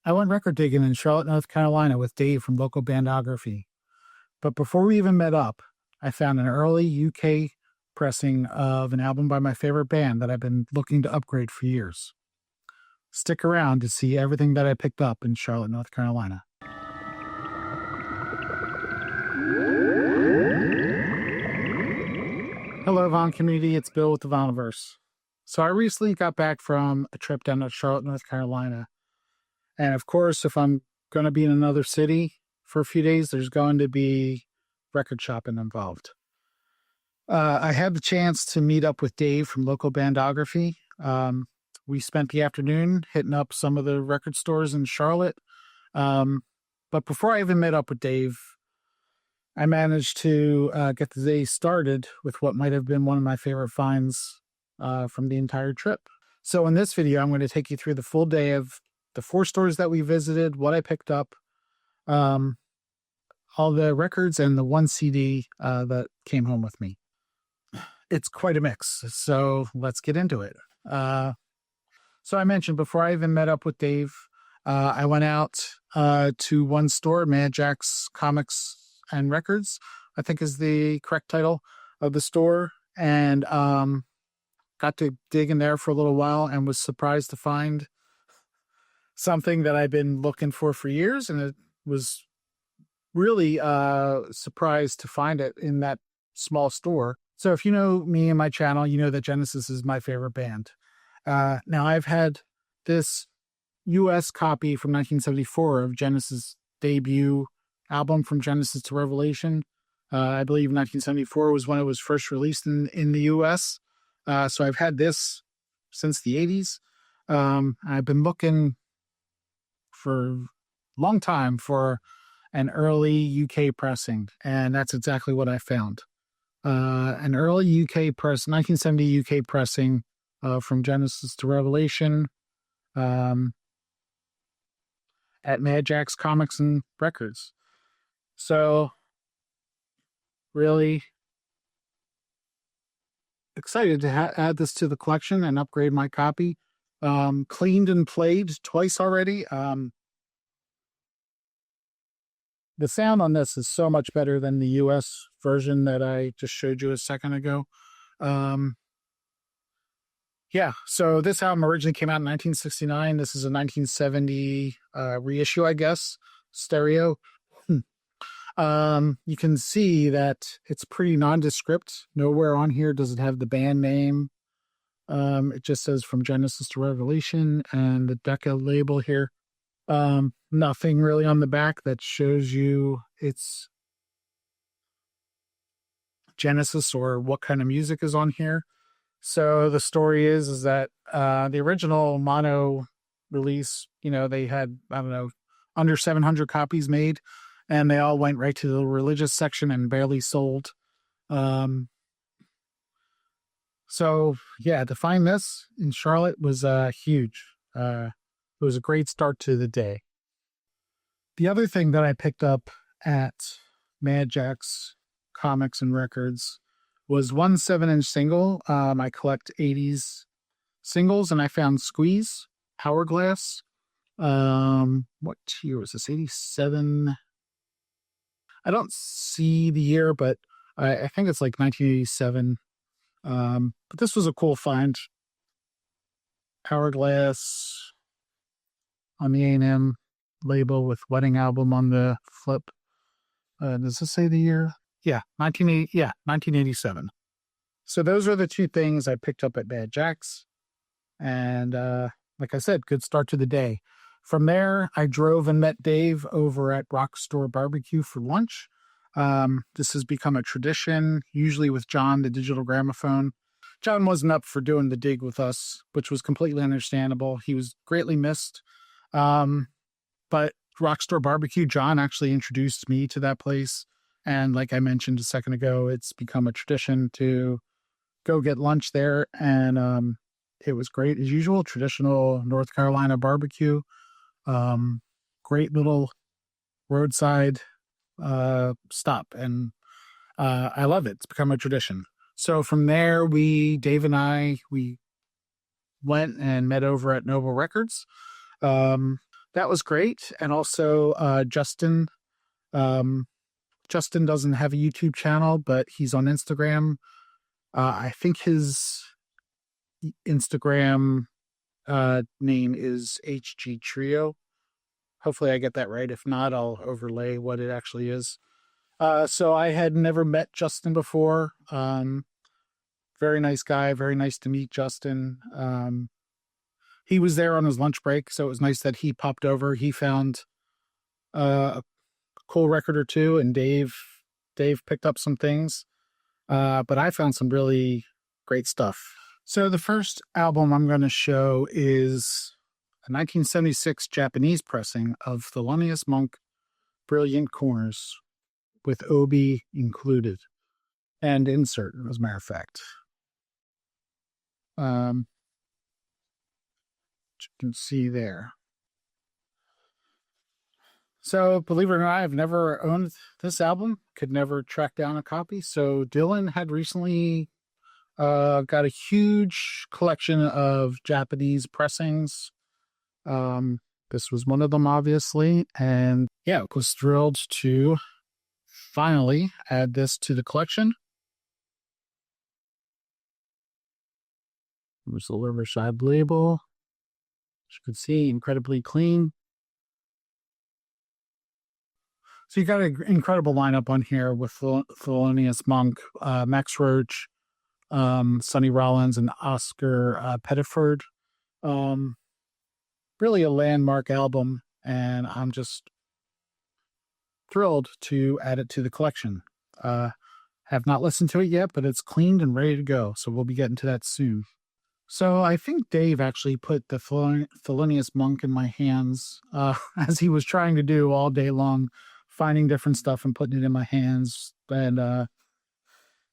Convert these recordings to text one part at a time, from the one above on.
I went record digging in Charlotte, North Carolina with Dave from Localbandography. But before we even met up, I found an early UK pressing of an album by my favorite band that I've been looking to upgrade for years. Stick around to see everything that I picked up in Charlotte, North Carolina. Hello, Vaughn community. It's Bill with the Vinylverse. So I recently got back from a trip down to Charlotte, North Carolina. And of course, if I'm going to be in another city for a few days, there's going to be record shopping involved. I had the chance to meet up with Dave from Localbandography. We spent the afternoon hitting up some of the record stores in Charlotte. But before I even met up with Dave, I managed to get the day started with what might have been one of my favorite finds from the entire trip. So in this video, I'm going to take you through the full day of the 4 stores that we visited, what I picked up, all the records, and the 1 CD that came home with me. It's quite a mix, so let's get into it. So I mentioned before I even met up with Dave, I went out to one store, Mad Jack's Comics and Records, I think is the correct title of the store, and got to dig in there for a little while and was surprised to find something that I've been looking for years, and it was really surprised to find it in that small store. So if you know me and my channel, you know that Genesis is my favorite band. Now I've had this US copy from 1974 of Genesis' debut album, From Genesis to Revelation. I believe 1974 was when it was first released in the US. So I've had this since the 80s. I've been looking for a long time for an early UK pressing, and that's exactly what I found. An early UK press, 1970 UK pressing From Genesis to Revelation at Mad Jack's Comics and Records. So really excited to add this to the collection and upgrade my copy. Cleaned and played twice already. The sound on this is so much better than the US version that I just showed you a second ago. Yeah, so this album originally came out in 1969. This is a 1970 reissue, I guess, stereo. You can see that it's pretty nondescript. Nowhere on here does it have the band name. It just says From Genesis to Revelation and the Decca label here. Nothing really on the back that shows you it's Genesis or what kind of music is on here. So the story is that the original mono release, they had, I don't know, under 700 copies made, and they all went right to the religious section and barely sold. So yeah, to find this in Charlotte was huge. It was a great start to the day. The other thing that I picked up at Mad Jack's Comics and Records was one 7-inch single. I collect 80s singles, and I found Squeeze, Hourglass. What year was this? 87. I don't see the year, but I think it's like 1987. But this was a cool find. Hourglass on the A&M label with Wedding Album on the flip. Does this say the year? Yeah, 1987. So those are the 2 things I picked up at Mad Jack's. And like I said, good start to the day. From there, I drove and met Dave over at Rockstore Barbecue for lunch. This has become a tradition, usually with John, the digital gramophone. John wasn't up for doing the dig with us, which was completely understandable. He was greatly missed. But Rockstore Barbecue, John actually introduced me to that place. And like I mentioned a second ago, it's become a tradition to go get lunch there. And it was great as usual, traditional North Carolina barbecue. Great little roadside stop. And I love it. It's become a tradition. So from there, Dave and I went and met over at Noble Records. that was great. And also Justin. Justin doesn't have a YouTube channel, but he's on Instagram. I think his Instagram name is HG Trio. Hopefully I get that right. If not, I'll overlay what it actually is. So I had never met Justin before. Very nice guy. Very nice to meet Justin. He was there on his lunch break, so it was nice that he popped over. He found a cool record or two, and Dave picked up some things. But I found some really great stuff. So the first album I'm going to show is a 1976 Japanese pressing of Thelonious Monk, Brilliant Corners, with Obi included and insert, as a matter of fact. You can see there. So, believe it or not, I've never owned this album, could never track down a copy. So, Dylan had recently got a huge collection of Japanese pressings. This was one of them, obviously. And yeah, was thrilled to finally add this to the collection. There's the Riverside label. As you can see, incredibly clean. So you got an incredible lineup on here with Thelonious Monk, Max Roach, Sonny Rollins, and Oscar Pettiford. Really a landmark album, and I'm just thrilled to add it to the collection. Have not listened to it yet, but it's cleaned and ready to go, so we'll be getting to that soon. So I think Dave actually put the Thelonious Monk in my hands, as he was trying to do all day long, finding different stuff and putting it in my hands, and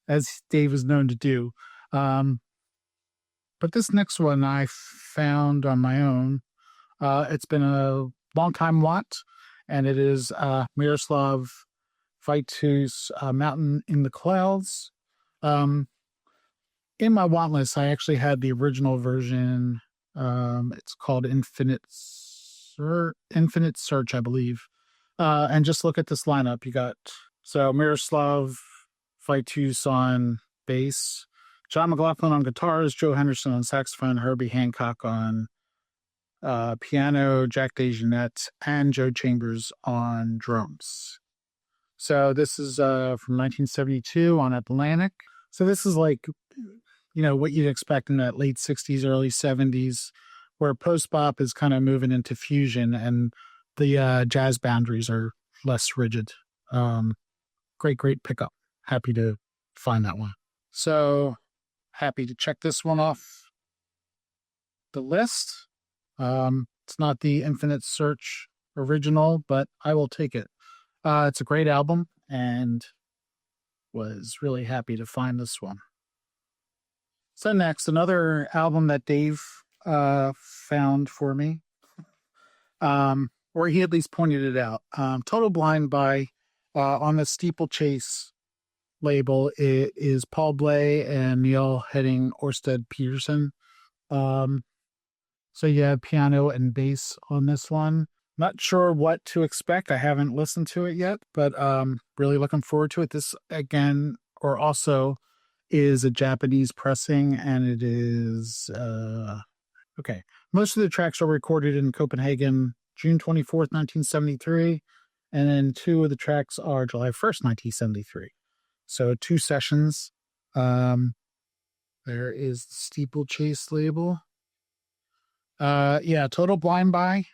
as Dave is known to do. But this next one I found on my own. It's been a long time want, and it is Miroslav Vaitu's Mountain in the Clouds. In my want list, I actually had the original version. It's called Infinite Search, I believe. And just look at this lineup. You got Miroslav Vaitu's on bass, John McLaughlin on guitars, Joe Henderson on saxophone, Herbie Hancock on piano, Jack DeJohnette, and Joe Chambers on drums. So this is from 1972 on Atlantic. So this is like, what you'd expect in that late 60s, early 70s, where post-bop is kind of moving into fusion and the jazz boundaries are less rigid. Great pickup. Happy to find that one. So happy to check this one off the list. It's not the Infinite Search original, but I will take it. It's a great album, and was really happy to find this one. So next, another album that Dave found for me, or he at least pointed it out. Total Blind by, on the Steeplechase label, it is Paul Bley and Neil Heading Orsted Peterson. So you have piano and bass on this one. Not sure what to expect. I haven't listened to it yet, but really looking forward to it. This, again, or also, is a Japanese pressing, and it is... okay. Most of the tracks are recorded in Copenhagen, June 24th, 1973, and then 2 of the tracks are July 1st, 1973. So 2 sessions. There is the Steeplechase label. Total Blind by.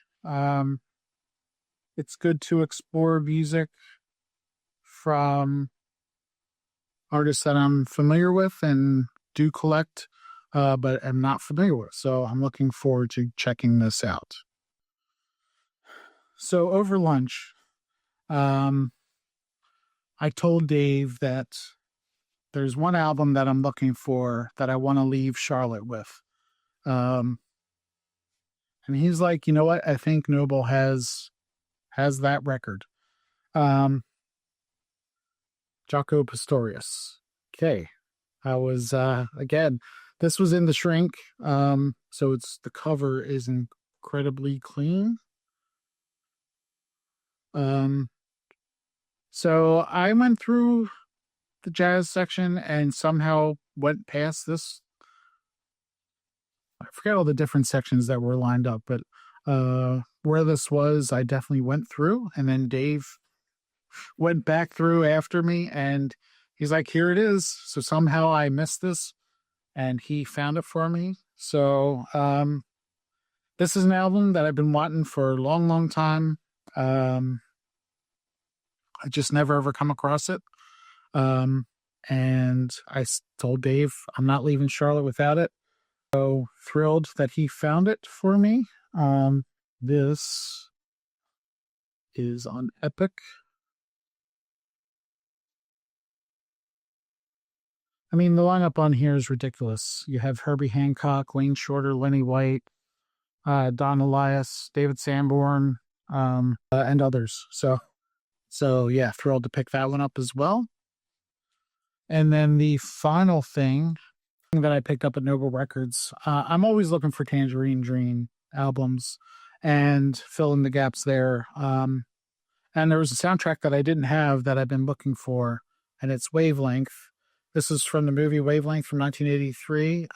It's good to explore music from artists that I'm familiar with and do collect, but am not familiar with. So I'm looking forward to checking this out. So over lunch, I told Dave that there's one album that I'm looking for that I want to leave Charlotte with. And he's like, you know what? I think Noble has that record. Jaco Pastorius. Okay. I was, again, this was in the shrink. So the cover is incredibly clean. So I went through the jazz section and somehow went past this. I forget all the different sections that were lined up, but where this was, I definitely went through, and then Dave went back through after me, and he's like, here it is. So somehow I missed this, and he found it for me. So this is an album that I've been wanting for a long, long time. I just never ever come across it. And I told Dave I'm not leaving Charlotte without it. So thrilled that he found it for me. This is on Epic. I mean, the lineup on here is ridiculous. You have Herbie Hancock, Wayne Shorter, Lenny White, Don Elias, David Sanborn, and others. So yeah, thrilled to pick that one up as well. And then the final thing that I picked up at Noble Records, I'm always looking for Tangerine Dream albums and fill in the gaps there. And there was a soundtrack that I didn't have that I've been looking for, and it's Wavelength. This is from the movie Wavelength from 1983.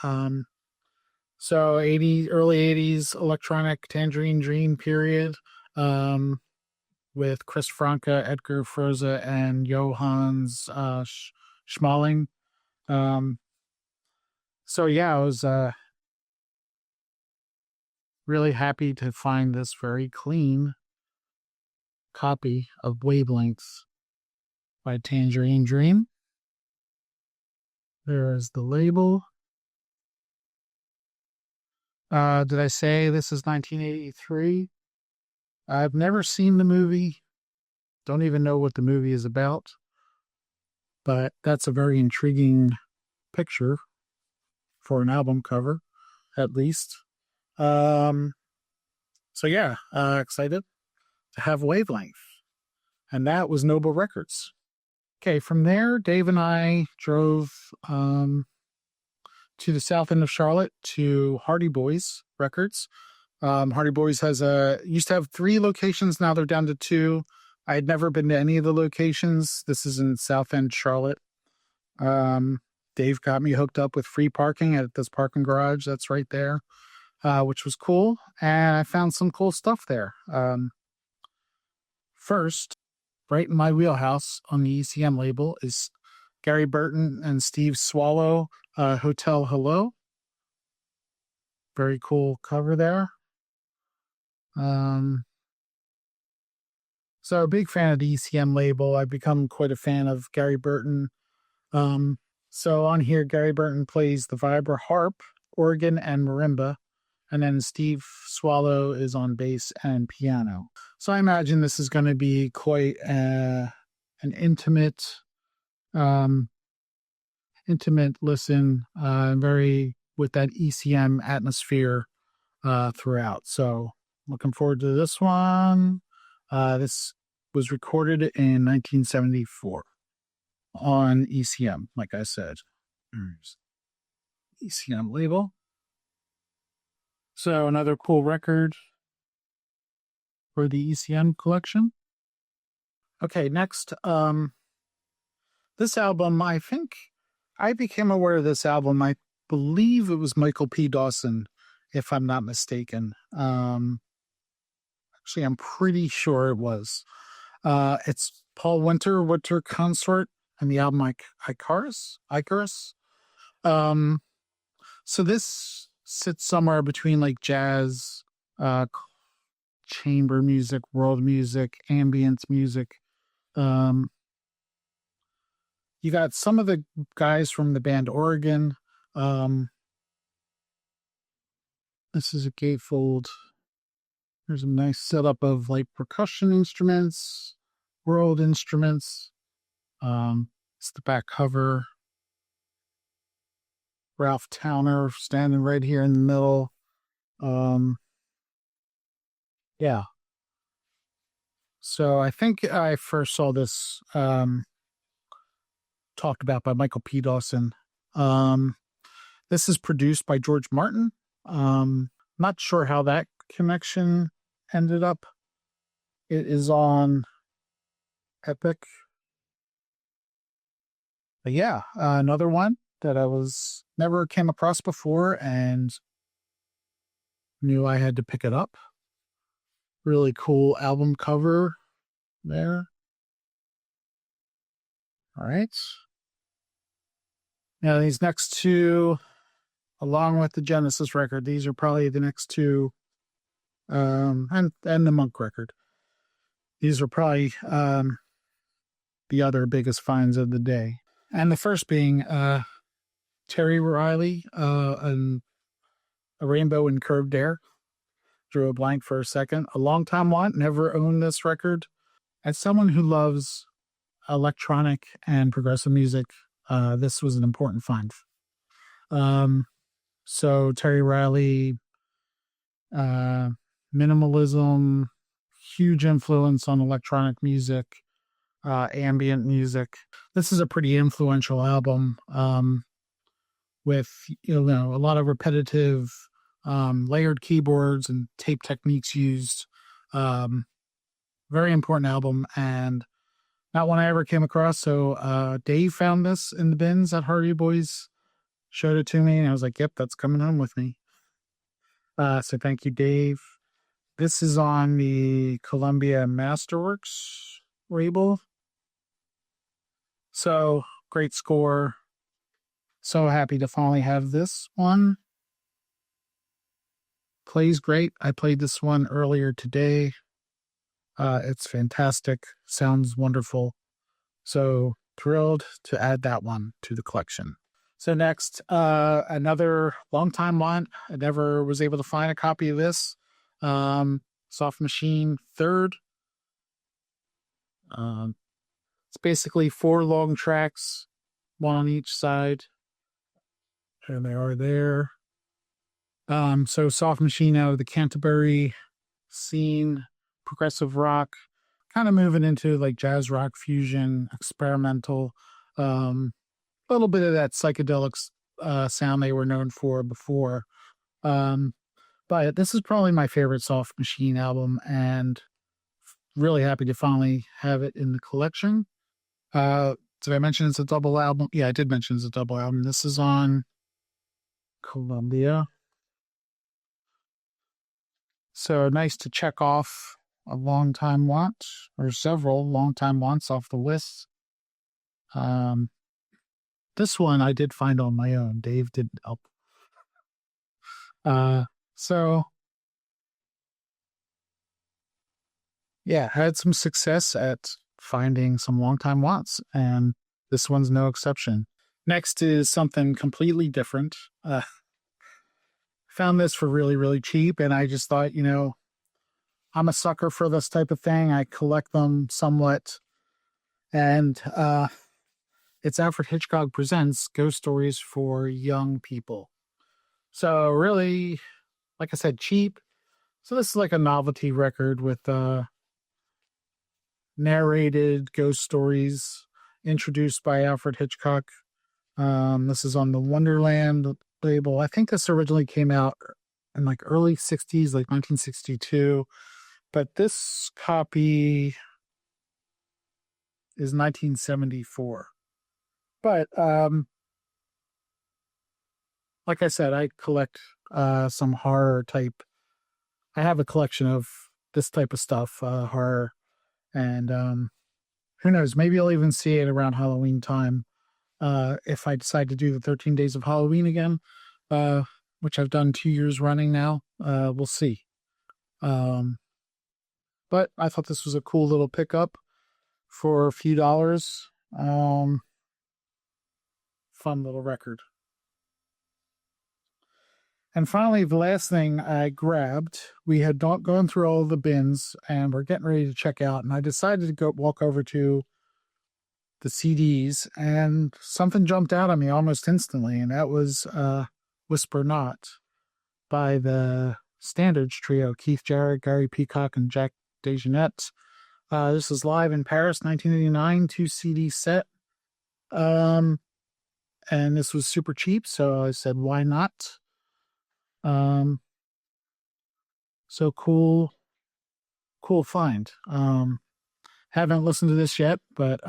So early 80s electronic Tangerine Dream period, with Chris Franke, Edgar Froese, and Johannes Schmaling. So yeah, I was really happy to find this very clean copy of Wavelengths by Tangerine Dream. There is the label. Did I say this is 1983? I've never seen the movie. Don't even know what the movie is about. But that's a very intriguing picture for an album cover, at least. So yeah, excited to have Wavelength. And that was Noble Records. Okay, from there, Dave and I drove to the south end of Charlotte to Hardy Boys Records. Hardy Boys used to have 3 locations. Now they're down to 2. I had never been to any of the locations. This is in South End, Charlotte. Dave got me hooked up with free parking at this parking garage that's right there, which was cool. And I found some cool stuff there. First, right in my wheelhouse on the ECM label is Gary Burton and Steve Swallow, Hotel Hello. Very cool cover there. So a big fan of the ECM label. I've become quite a fan of Gary Burton. So on here, Gary Burton plays the vibra, harp, organ, and marimba. And then Steve Swallow is on bass and piano. So I imagine this is going to be quite an intimate listen, very with that ECM atmosphere throughout. So looking forward to this one. This was recorded in 1974 on ECM, like I said. ECM label. So another cool record for the ECM collection. Okay, next, this album, I think I became aware of this album. I believe it was Michael P. Dawson, if I'm not mistaken. Actually, I'm pretty sure it was. It's Paul Winter Consort, and the album Icarus. So this sits somewhere between like jazz, chamber music, world music, ambient music. You got some of the guys from the band Oregon. This is a gatefold. There's a nice setup of like percussion instruments, world instruments. It's the back cover. Ralph Towner standing right here in the middle. Yeah. So I think I first saw this talked about by Michael P. Dawson. This is produced by George Martin. Not sure how that connection ended up. It is on epic. But yeah, another one that I was never came across before and knew I had to pick it up. Really cool album cover there. All right. Now these next two, along with the Genesis record, these are probably the next two, and the Monk record. These are probably the other biggest finds of the day. And the first being Terry Riley, and A Rainbow in Curved Air. Drew a blank for a second. A long-time want, never owned this record. As someone who loves electronic and progressive music, this was an important find. So Terry Riley, minimalism, huge influence on electronic music, ambient music. This is a pretty influential album, with, a lot of repetitive, layered keyboards and tape techniques used. Very important album, and not one I ever came across. So Dave found this in the bins at Hardy Boys, showed it to me, and I was like, yep, that's coming home with me. So thank you, Dave. This is on the Columbia Masterworks label. So great score. So happy to finally have this one. Plays great. I played this one earlier today. It's fantastic. Sounds wonderful. So thrilled to add that one to the collection. So next, another longtime one. I never was able to find a copy of this. Soft Machine Third. It's basically 4 long tracks, one on each side. And they are there. So Soft Machine out of the Canterbury scene, progressive rock, kind of moving into like jazz rock fusion, experimental, little bit of that psychedelic sound they were known for before. But this is probably my favorite Soft Machine album, and really happy to finally have it in the collection. Did I mention it's a double album? Yeah, I did mention it's a double album. This is on Columbia. So nice to check off a long time want, or several long time wants off the list. This one I did find on my own. Dave didn't help. So yeah, had some success at finding some long time wants, and this one's no exception. Next is something completely different. Found this for really, really cheap, and I just thought, I'm a sucker for this type of thing. I collect them somewhat, and it's Alfred Hitchcock Presents Ghost Stories for Young People. So really, like I said, cheap. So this is like a novelty record with narrated ghost stories introduced by Alfred Hitchcock. This is on the Wonderland label. I think this originally came out in like early 60s, like 1962. But this copy is 1974. But like I said, I collect some horror type. I have a collection of this type of stuff, horror, and who knows? Maybe I'll even see it around Halloween time. If I decide to do the 13 Days of Halloween again, which I've done 2 years running now, we'll see. But I thought this was a cool little pickup for a few dollars. Fun little record. And finally, the last thing I grabbed, we had gone through all the bins and we're getting ready to check out. And I decided to go walk over to the CDs, and something jumped out at me almost instantly. And that was Whisper Not by the Standards Trio, Keith Jarrett, Gary Peacock, and Jack DeJohnette. This was live in Paris, 1989, 2 CD set. And this was super cheap, so I said, why not? So cool find. Haven't listened to this yet, but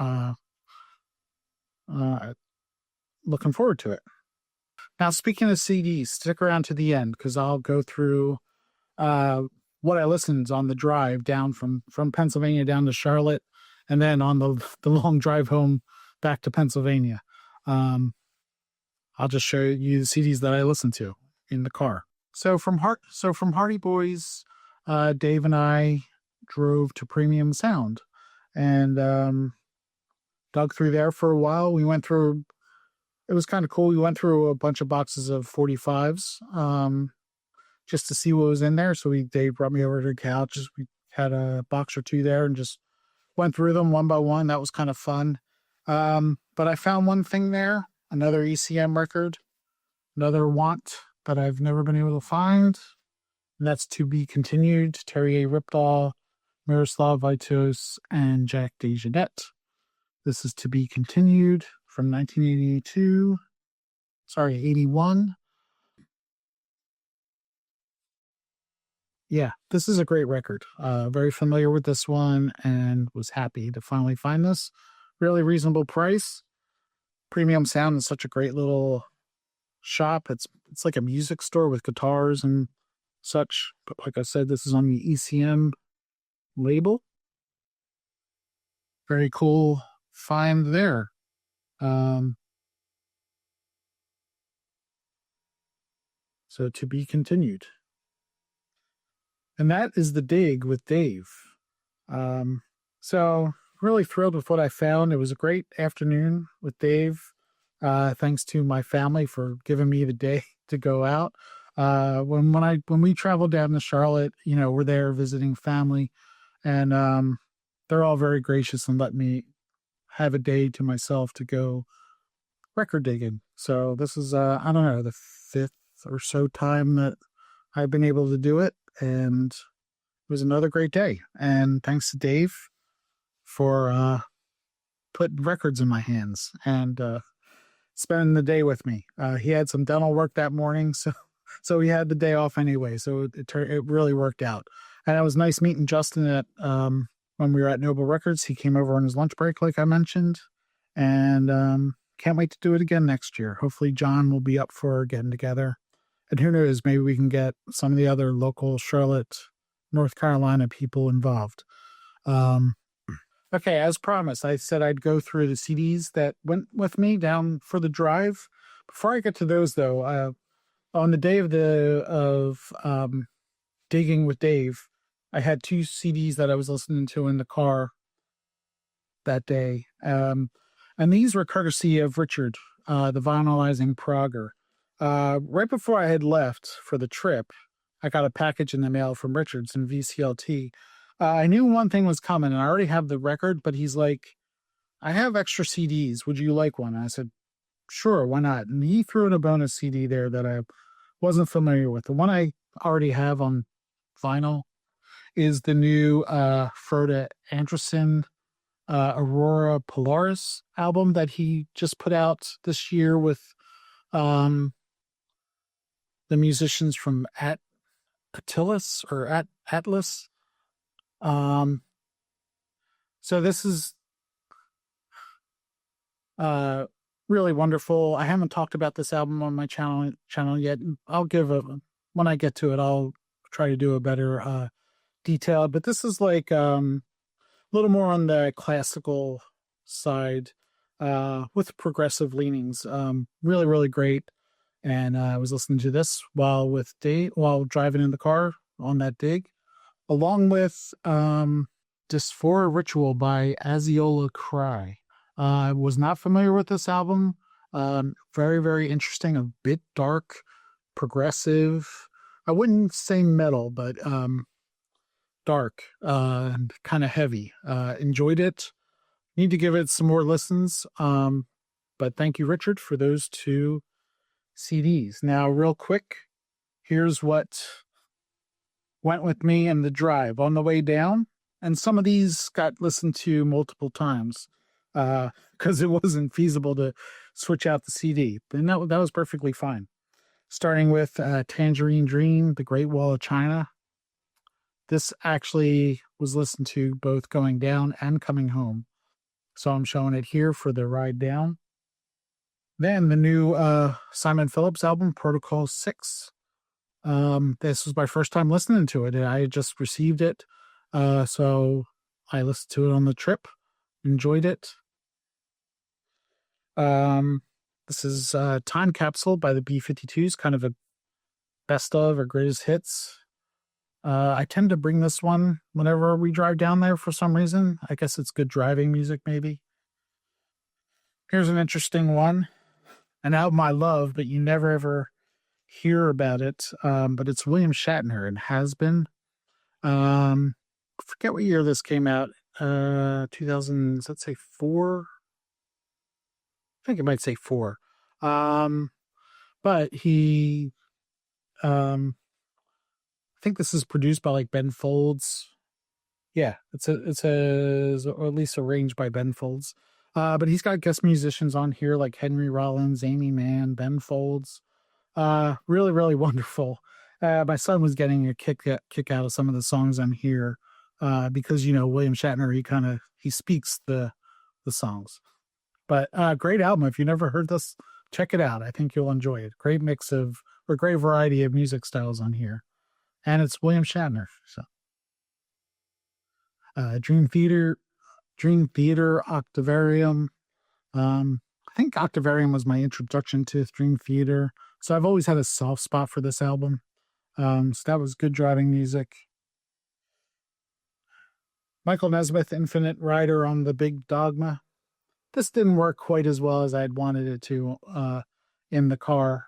looking forward to it. Now, speaking of CDs, stick around to the end because I'll go through what I listened on the drive down from Pennsylvania down to Charlotte, and then on the long drive home back to Pennsylvania. I'll just show you the CDs that I listened to in the car. So from Hardy Boys, Dave and I drove to Premium Sound and dug through there for a while. We went through, it was kind of cool. We went through a bunch of boxes of 45s just to see what was in there. So Dave brought me over to the couch. We had a box or two there and just went through them one by one. That was kind of fun. But I found one thing there, another ECM record, another want that I've never been able to find. And that's To Be Continued, Terry A. Ripdahl, Miroslav Vitos, and Jack DeJohnette. This is To Be Continued from 81. Yeah, this is a great record. Very familiar with this one and was happy to finally find this. Really reasonable price. Premium Sound is such a great little shop. It's like a music store with guitars and such. But like I said, this is on the ECM label. Very cool find there. So To Be Continued. And that is The Dig with Dave. So really thrilled with what I found. It was a great afternoon with Dave. Thanks to my family for giving me the day to go out. When we traveled down to Charlotte, we're there visiting family, and they're all very gracious and let me have a day to myself to go record digging. So this is I don't know, the 5th or so time that I've been able to do it, and it was another great day. And thanks to Dave for putting records in my hands and spending the day with me. He had some dental work that morning, so he had the day off anyway. So it really worked out. And it was nice meeting Justin at when we were at Noble Records. He came over on his lunch break, like I mentioned, and can't wait to do it again next year. Hopefully John will be up for getting together. And who knows, maybe we can get some of the other local Charlotte, North Carolina people involved. Okay, as promised, I said I'd go through the CDs that went with me down for the drive. Before I get to those, though, on the day of digging with Dave, I had 2 CDs that I was listening to in the car that day. And these were courtesy of Richard, the vinylizing progger. Right before I had left for the trip, I got a package in the mail from Richards in VCLT. I knew one thing was coming, and I already have the record, but he's like, I have extra CDs. Would you like one? And I said, sure, why not? And he threw in a bonus CD there that I wasn't familiar with. The one I already have on vinyl is the new Frode Anderson Aurora Polaris album that he just put out this year with the musicians from Atlas. So this is really wonderful. I haven't talked about this album on my channel yet. When I get to it, I'll try to do a better detail, but this is like a little more on the classical side with progressive leanings. Really, really great. And I was listening to this while driving in the car on that dig, along with Dysphora Ritual by Aziola Cry. I was not familiar with this album. Very, very interesting, a bit dark, progressive. I wouldn't say metal, but dark and kind of heavy. Enjoyed it. Need to give it some more listens. But thank you, Richard, for those 2 CDs. Now, real quick, here's what went with me in the drive on the way down. And some of these got listened to multiple times because it wasn't feasible to switch out the CD. And that was perfectly fine. Starting with Tangerine Dream, The Great Wall of China. this actually was listened to both going down and coming home. So I'm showing it here for the ride down. Then the new Simon Phillips album, Protocol 6. This was my first time listening to it. I had just received it. So I listened to it on the trip, enjoyed it. This is Time Capsule by the B-52s, kind of a best of or greatest hits. I tend to bring this one whenever we drive down there for some reason. I guess it's good driving music, maybe. Here's an interesting one. An album I love, but you never ever hear about it. But it's William Shatner and Has Been. I forget what year this came out. 2000, let's say 4. I think it might say 4. But he, I think this is produced by like Ben Folds. Yeah, it's or at least arranged by Ben Folds. But he's got guest musicians on here like Henry Rollins, Amy Mann, Ben Folds. Really, really wonderful. My son was getting a kick out of some of the songs on here, because, you know, William Shatner, he speaks the songs. But great album. If you never heard this, check it out. I think you'll enjoy it. Great mix of, or great variety of music styles on here. And it's William Shatner. So Dream Theater Octavarium. I think Octavarium was my introduction to Dream Theater. So I've always had a soft spot for this album. So that was good driving music. Michael Nesmith, Infinite Rider on the Big Dogma. This didn't work quite as well as I'd wanted it to in the car.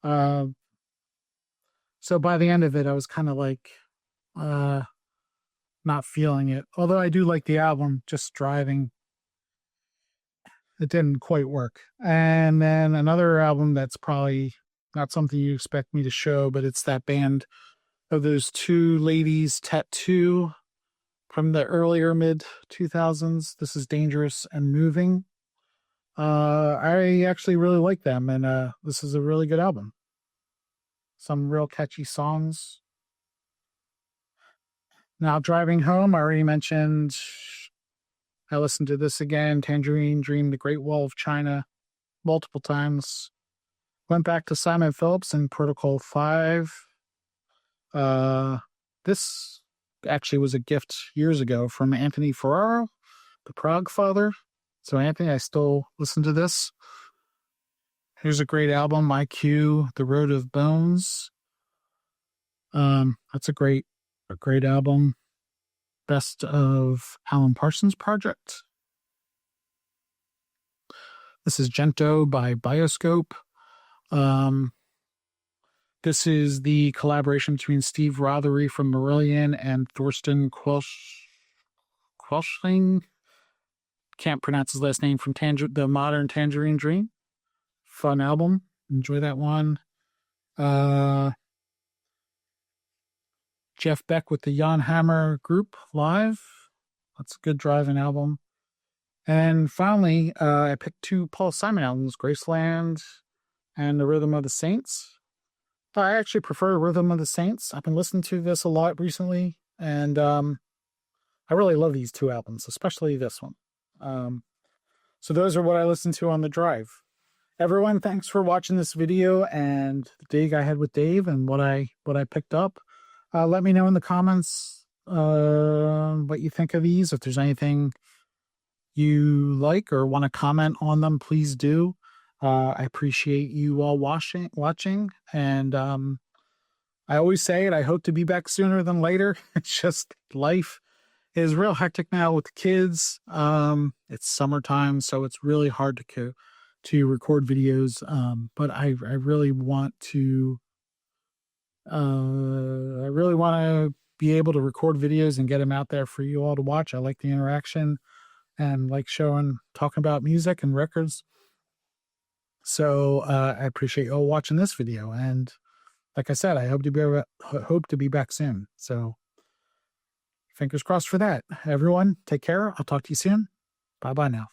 So by the end of it, I was kind of like not feeling it. Although I do like the album, just driving, it didn't quite work. And then another album that's probably not something you expect me to show, but it's that band of those two ladies, Tattoo, from the earlier mid-2000s. This is Dangerous and Moving. I actually really like them, and this is a really good album. Some real catchy songs. Now, driving home, I already mentioned, I listened to this again, Tangerine Dream, The Great Wall of China, multiple times. Went back to Simon Phillips and Protocol 5. This actually was a gift years ago from Anthony Ferraro, the Prague Father. So Anthony, I still listen to this. Here's a great album, IQ, The Road of Bones. That's a great album. Best of Alan Parsons Project. This is Gento by Bioscope. This is the collaboration between Steve Rothery from Marillion and Thorsten Qualsching. Can't pronounce his last name, from the Modern Tangerine Dream. Fun album. Enjoy that one. Jeff Beck with the Jan Hammer Group live. That's a good driving album. And finally, I picked 2 Paul Simon albums, Graceland and The Rhythm of the Saints. I actually prefer Rhythm of the Saints. I've been listening to this a lot recently, and I really love these 2 albums, especially this one. So those are what I listened to on the drive. Everyone, thanks for watching this video and the dig I had with Dave and what I picked up. Let me know in the comments what you think of these. If there's anything you like or want to comment on them, please do. I appreciate you all watching, and I always say it, I hope to be back sooner than later. It's just life is real hectic now with the kids. It's summertime, so it's really hard to record videos. But I really want to be able to record videos and get them out there for you all to watch. I like the interaction and like talking about music and records. So I appreciate you all watching this video, and like I said, I hope to be back soon. So fingers crossed for that. Everyone, take care. I'll talk to you soon. Bye-bye now.